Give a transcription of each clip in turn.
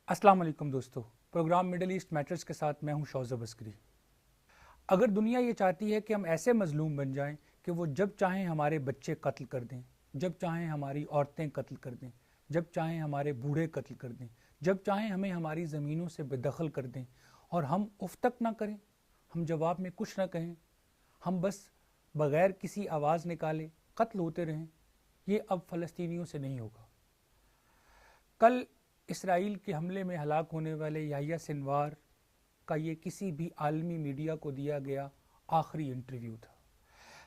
अस्सलाम वालेकुम दोस्तों, प्रोग्राम मिडल ईस्ट मैटर्स के साथ मैं हूं शौज़ब अस्करी। अगर दुनिया ये चाहती है कि हम ऐसे मजलूम बन जाएं कि वो जब चाहें हमारे बच्चे कत्ल कर दें, जब चाहें हमारी औरतें कत्ल कर दें, जब चाहें हमारे बूढ़े कत्ल कर दें, जब चाहें हमें हमारी ज़मीनों से बेदखल कर दें और हम उफ तक ना करें, हम जवाब में कुछ ना कहें, हम बस बग़ैर किसी आवाज़ निकाले कत्ल होते रहें, ये अब फ़लस्तीनियों से नहीं होगा। कल इसराइल के हमले में हलाक होने वाले याह्या सिनवार का ये किसी भी आलमी मीडिया को दिया गया आखिरी इंटरव्यू था।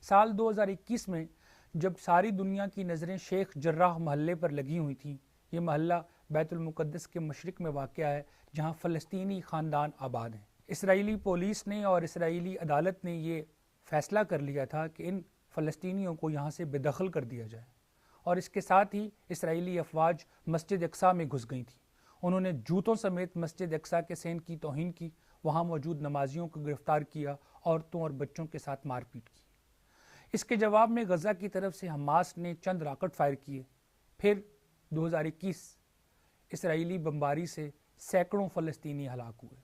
साल 2021 में जब सारी दुनिया की नज़रें शेख जर्राह महल्ले पर लगी हुई थीं, ये महल्ला बैतुल मुक़द्दस के मशरिक़ में वाक़या है जहाँ फ़लस्तीनी ख़ानदान आबाद हैं। इसराइली पुलिस ने और इसराइली अदालत ने ये फ़ैसला कर लिया था कि इन फ़लस्तीनियों को यहाँ से बेदखल कर दिया जाए और इसके साथ ही इसराइली अफवाज मस्जिद अक्सा में घुस गई थी। उन्होंने जूतों समेत मस्जिद अक्सा के सेन की तौहीन की, वहाँ मौजूद नमाजियों को गिरफ्तार किया, औरतों और बच्चों के साथ मारपीट की। इसके जवाब में गज़ा की तरफ से हमास ने चंद रॉकेट फायर किए। फिर 2021 इसराइली बमबारी से सैकड़ों फ़लस्तीनी हलाक हुए।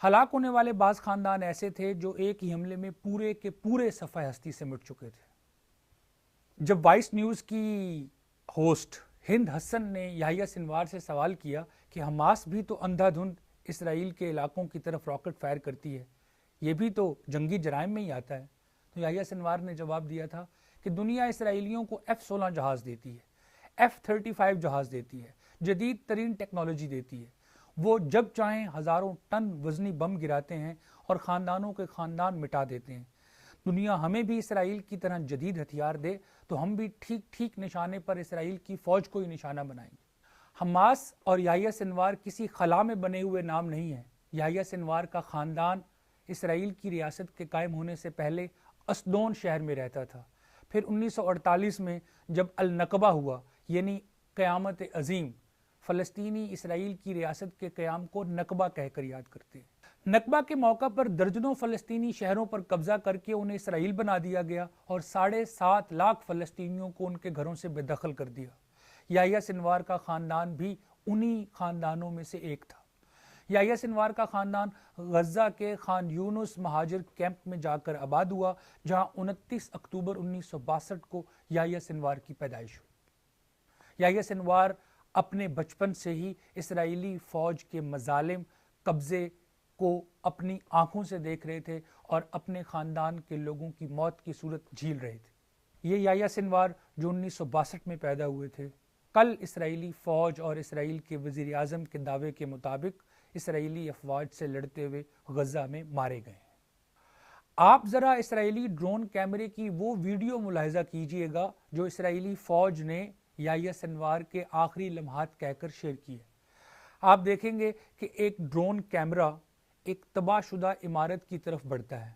हलाक होने वाले बाज़ ख़ानदान ऐसे थे जो एक ही हमले में पूरे के पूरे सफ़ा हस्ती से मिट चुके थे। जब वाइस न्यूज़ की होस्ट हिंद हसन ने याह्या सिनवार से सवाल किया कि हमास भी तो अंधाधुंध इसराइल के इलाकों की तरफ रॉकेट फायर करती है, ये भी तो जंगी जराइम में ही आता है, तो याह्या सिनवार ने जवाब दिया था कि दुनिया इसराइलियों को F-16 जहाज़ देती है, F-35 जहाज़ देती है, जदीद तरीन टेक्नोलॉजी देती है। वो जब चाहें हज़ारों टन वज़नी बम गिराते हैं और ख़ानदानों के ख़ानदान मिटा देते हैं। दुनिया हमें भी इसराइल की तरह जदीद हथियार दे तो हम भी ठीक ठीक निशाने पर इसराइल की फ़ौज को ही निशाना बनाएंगे। हमास और याह्या सिनवार किसी खला में बने हुए नाम नहीं है। याह्या सिनवार का ख़ानदान इसराइल की रियासत के कायम होने से पहले अस्दोन शहर में रहता था। फिर 1948 में जब अल नकबा हुआ, यानी क़यामत अज़ीम, फ़लस्तीनी इसराइल की रियासत के क़याम को नकबा कहकर याद करते हैं। नकबा के मौका पर दर्जनों फ़लस्तीनी शहरों पर कब्जा करके उन्हें इसराइल बना दिया गया और 7.5 लाख फ़लस्तीनियों को उनके घरों से बेदखल कर दिया। याह्या सिनवार का ख़ानदान भी उन्हीं ख़ानदानों में से एक था। याह्या सिनवार का ख़ानदान गज़ा के खान यूनुस महाजिर कैंप में जाकर आबाद हुआ, जहां 29 अक्टूबर 1962 को याह्या सिनवार की पैदाइश हुई। याह्या सिनवार अपने बचपन से ही इसराइली फ़ौज के मज़ालिम, कब्ज़े को अपनी आंखों से देख रहे थे और अपने ख़ानदान के लोगों की मौत की सूरत झील रहे थे। ये याह्या सिनवार जो 1962 में पैदा हुए थे, कल इसराइली फ़ौज और इसराइल के वज़ीर आज़म के दावे के मुताबिक इसराइली अफवाज से लड़ते हुए गज़ा में मारे गए हैं। आप ज़रा इसराइली ड्रोन कैमरे की वो वीडियो मुलाहिज़ा कीजिएगा जो इसराइली फ़ौज ने याह्या सिनवार के आखिरी लम्हात कहकर शेयर की है। आप देखेंगे कि एक ड्रोन कैमरा एक तबाहशुदा इमारत की तरफ बढ़ता है।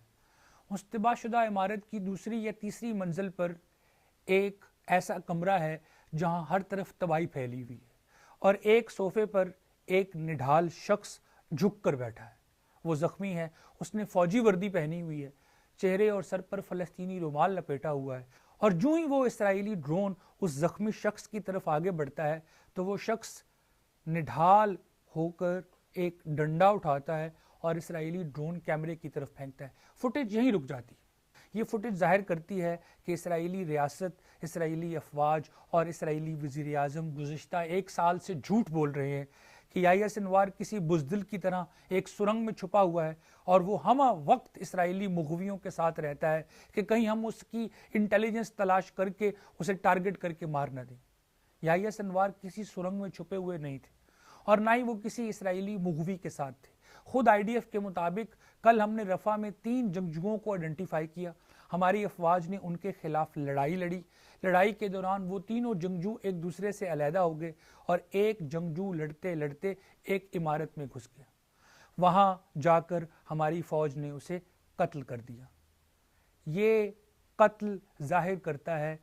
उस तबाहशुदा इमारत की दूसरी या तीसरी मंजिल पर एक ऐसा कमरा है जहां हर तरफ तबाही फैली हुई है और एक सोफे पर एक निढाल शख्स झुक कर बैठा है। वो ज़ख्मी है, उसने फ़ौजी वर्दी पहनी हुई है, चेहरे और सर पर फ़लस्तीनी रुमाल लपेटा हुआ है और जो ही वो इसराइली ड्रोन उस ज़ख्मी शख्स की तरफ आगे बढ़ता है तो वो शख्स निढाल होकर एक डंडा उठाता है और इसराइली ड्रोन कैमरे की तरफ फेंकता है। फुटेज यहीं रुक जाती है। ये फुटेज ज़ाहिर करती है कि इसराइली रियासत, इसराइली अफवाज और इसराइली वज़ीर आज़म गुज़िश्ता 1 साल से झूठ बोल रहे हैं कि याह्या सिनवार किसी बुज़दिल की तरह एक सुरंग में छुपा हुआ है और वो हम वक्त इसराइली मुग़वियों के साथ रहता है कि कहीं हम उसकी इंटेलिजेंस तलाश करके उसे टारगेट करके मार न दें। याह्या सिनवार किसी सुरंग में छुपे हुए नहीं थे और ना ही वो किसी इसराइली मुग़वी के साथ थे। खुद IDF के मुताबिक कल हमने रफ़ा में 3 जंगजुओं को आइडेंटिफाई किया। हमारी अफवाज ने उनके खिलाफ लड़ाई लड़ी। लड़ाई के दौरान वो तीनों जंगजू एक दूसरे से अलहदा हो गए और एक जंगजू लड़ते लड़ते एक इमारत में घुस गया। वहाँ जाकर हमारी फ़ौज ने उसे कत्ल कर दिया। ये कत्ल ज़ाहिर करता है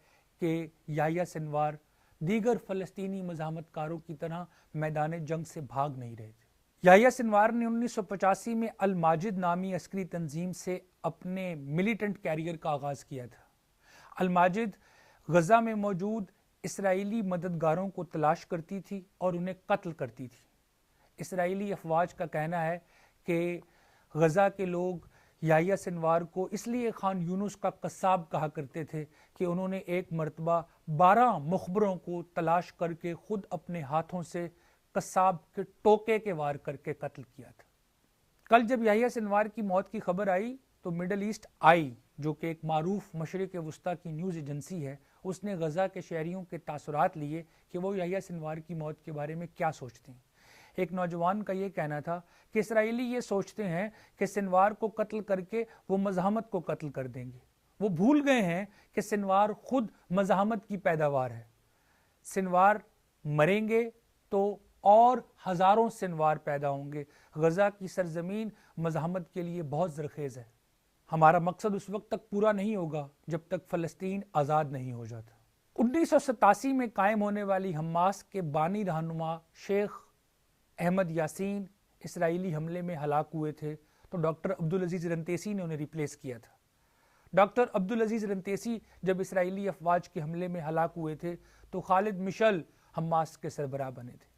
कि याह्या सिनवार दीगर फ़लस्तीनी मज़ाहमतकारों की तरह मैदान जंग से भाग नहीं रहे थे। याह्या सिनवार ने 1985 में अल माजिद नामी अस्करी तंजीम से अपने मिलिटेंट कैरियर का आगाज़ किया था। अल माजिद गज़ा में मौजूद इसराइली मददगारों को तलाश करती थी और उन्हें कत्ल करती थी। اسرائیلی افواج کا کہنا ہے کہ غزہ کے لوگ یحییٰ سنوار کو اس لیے خان یونس کا قصاب کہا کرتے تھے کہ انہوں نے ایک مرتبہ 12 مخبروں کو تلاش کر کے خود اپنے ہاتھوں سے قصاب کے ٹوکے کے وار کر کے قتل کیا تھا۔ کل جب یحییٰ سنوار کی موت کی خبر آئی تو مڈل ایسٹ آئی، جو کہ ایک معروف مشرق وسطیٰ کی نیوز ایجنسی ہے، اس نے غزہ کے شہریوں کے تاثرات لیے کہ وہ یحییٰ سنوار کی موت کے بارے میں کیا سوچتے ہیں۔ ایک نوجوان کا یہ کہنا تھا کہ اسرائیلی یہ سوچتے ہیں کہ سنوار کو قتل کر کے وہ مزاحمت کو قتل کر دیں گے۔ وہ بھول گئے ہیں کہ سنوار خود مزاحمت کی پیداوار ہے۔ سنوار مریں گے تو اور ہزاروں سنوار پیدا ہوں گے۔ غزہ کی سرزمین مزاحمت کے لیے بہت زرخیز ہے۔ ہمارا مقصد اس وقت تک پورا نہیں ہوگا جب تک فلسطین آزاد نہیں ہو جاتا۔ 1987 میں قائم ہونے والی حماس کے بانی رہنما شیخ احمد یاسین اسرائیلی حملے میں ہلاک ہوئے تھے تو ڈاکٹر عبدالعزیز رنتیسی نے انہیں ریپلیس کیا تھا۔ ڈاکٹر عبدالعزیز رنتیسی جب اسرائیلی افواج کے حملے میں ہلاک ہوئے تھے تو خالد مشل حماس کے سربراہ بنے تھے۔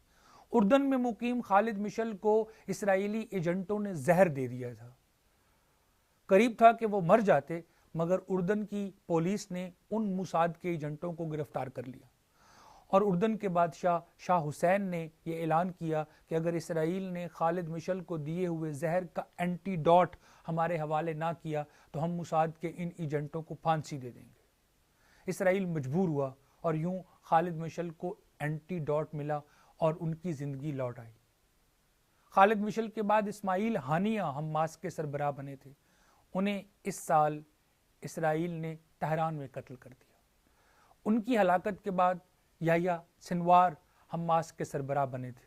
اردن میں مقیم خالد مشل کو اسرائیلی ایجنٹوں نے زہر دے دیا تھا۔ قریب تھا کہ وہ مر جاتے، مگر اردن کی پولیس نے ان موساد کے ایجنٹوں کو گرفتار کر لیا، اور اردن کے بادشاہ شاہ حسین نے یہ اعلان کیا کہ اگر اسرائیل نے خالد مشل کو دیے ہوئے زہر کا اینٹی ڈاٹ ہمارے حوالے نہ کیا تو ہم موساد کے ان ایجنٹوں کو پھانسی دے دیں گے۔ اسرائیل مجبور ہوا اور یوں خالد مشل کو اینٹی ڈاٹ ملا اور ان کی زندگی لوٹ آئی۔ خالد مشل کے بعد اسماعیل ہانیہ حماس کے سربراہ بنے تھے۔ انہیں اس سال اسرائیل نے تہران میں قتل کر دیا۔ ان کی ہلاکت کے بعد یحییٰ سنوار حماس کے سربراہ بنے تھے۔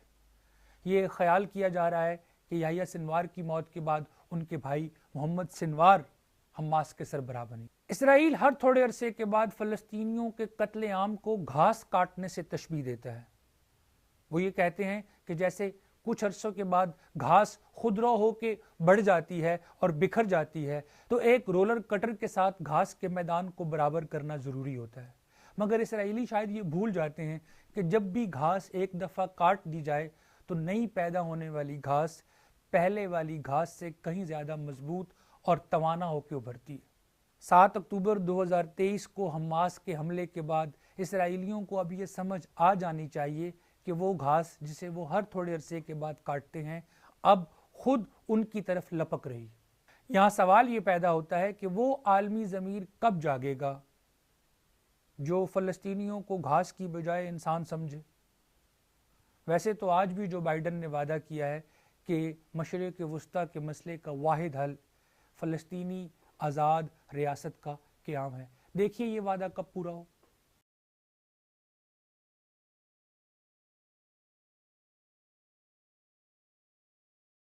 یہ خیال کیا جا رہا ہے کہ یحییٰ سنوار کی موت کے بعد ان کے بھائی محمد سنوار حماس کے سربراہ بنے۔ اسرائیل ہر تھوڑے عرصے کے بعد فلسطینیوں کے قتل عام کو گھاس کاٹنے سے تشبیہ دیتا ہے۔ وہ یہ کہتے ہیں کہ جیسے کچھ عرصوں کے بعد گھاس خودرو ہو کے بڑھ جاتی ہے اور بکھر جاتی ہے تو ایک رولر کٹر کے ساتھ گھاس کے میدان کو برابر کرنا ضروری ہوتا ہے، مگر اسرائیلی شاید یہ بھول جاتے ہیں کہ جب بھی گھاس ایک دفعہ کاٹ دی جائے تو نئی پیدا ہونے والی گھاس پہلے والی گھاس سے کہیں زیادہ مضبوط اور توانا ہو کے ابھرتی ہے۔ 7 اکتوبر 2023 کو حماس کے حملے کے بعد اسرائیلیوں کو اب یہ سمجھ آ جانی چاہیے کہ وہ گھاس جسے وہ ہر تھوڑے عرصے کے بعد کاٹتے ہیں اب خود ان کی طرف لپک رہی۔ یہاں سوال یہ پیدا ہوتا ہے کہ وہ عالمی ضمیر کب جاگے گا جو فلسطینیوں کو گھاس کی بجائے انسان سمجھے۔ ویسے تو آج بھی جو بائیڈن نے وعدہ کیا ہے کہ مشرق وسطیٰ کے مسئلے کا واحد حل فلسطینی آزاد ریاست کا قیام ہے، دیکھیے یہ وعدہ کب پورا ہو۔